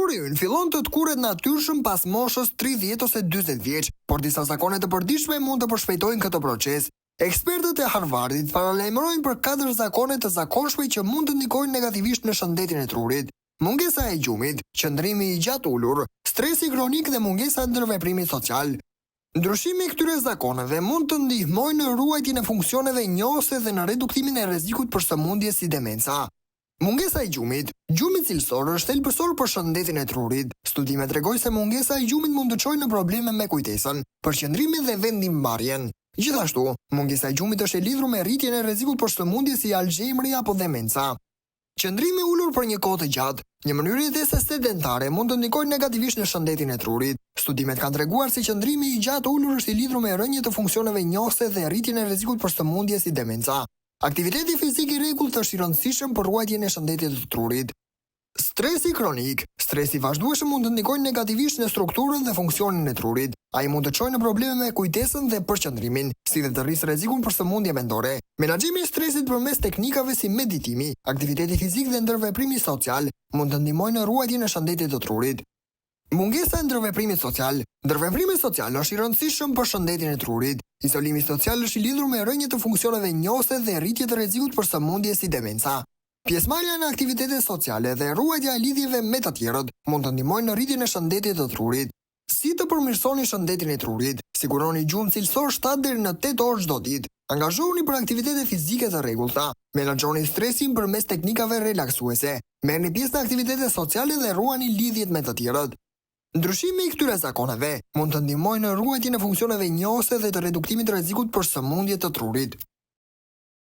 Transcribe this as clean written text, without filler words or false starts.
Truri ynë fillon të tkuret natyrshëm pas moshës 30 ose 40 vjeç, por disa zakone të përditshme mund të përshpejtojnë këtë proces. Ekspertët e Harvardit paralajmërojnë për 4 zakone të zakonshme që mund të ndikojnë negativisht në shëndetin e trurit. Mungesa e gjumit, qëndrimi i gjatë ulur, stresi kronik dhe mungesa e ndërveprimit social. Ndryshimi i këtyre zakoneve mund të ndihmojnë në ruajtjen e funksioneve njohëse dhe në reduktimin e rrezikut për sëmundje si demenca. Mungesa e gjumit. Gjumi cilësor është thelbësor për shëndetin e trurit. Studimet tregojnë se mungesa e gjumit mund të çojë në probleme me kujtesën, përqendrimin dhe vendimmarrjen. Gjithashtu, mungesa e gjumit është e lidhur me rritjen e rrezikut për sëmundje si Alzheimeri apo demenca. Qëndrimi ulur për një kohë të gjatë, një mënyrë jetese sedentare mund të ndikojë negativisht në shëndetin e trurit. Studimet kanë treguar se qëndrimi i gjatë ulur është i lidhur me rënje të funksioneve njohëse dhe rritjen e rrezikut për sëmundje si demenca. Aktiviteti fizik i rregullt është i rëndësishëm për ruajtjen e shëndetit të trurit. Stresi kronik. Stresi i vazhdueshëm mund të ndikojë negativisht në strukturën dhe funksionin e trurit. Ai mund të çojë në probleme me kujtesën dhe përqendrimin, si dhe të rrisë rrezikun për sëmundje mendore. Menaxhimi i stresit përmes teknikave si meditimi, aktiviteti fizik dhe ndërveprimi social mund të ndihmojnë në ruajtjen e shëndetit të trurit. Mungesa e ndërveprimit social. Ndërveprimi social është i rëndësishëm për shëndetin e trurit. Izolimi social është i lidhur me rënje të funksioneve njohëse dhe rritje të rrezikut për sëmundje si demenca. Pjesëmarrja në aktivitete sociale dhe ruajtja e lidhjeve me të tjerët mund të ndihmojnë në rritjen e shëndetit të trurit. Si të përmirësoni shëndetin e trurit? Siguroni gjumë cilësor 7 deri në 8 orë çdo ditë. Angazhohuni për aktivitete fizike të rregullta. Menaxhoni stresin përmes teknikave relaksuese. Merrni pjesë në aktivitete sociale dhe ruani lidhjet me të tjerët. Ndryshimi i këtyre zakoneve mund të ndihmojnë në ruajtjen e funksioneve njohëse dhe të reduktimit të rrezikut për sëmundje të trurit.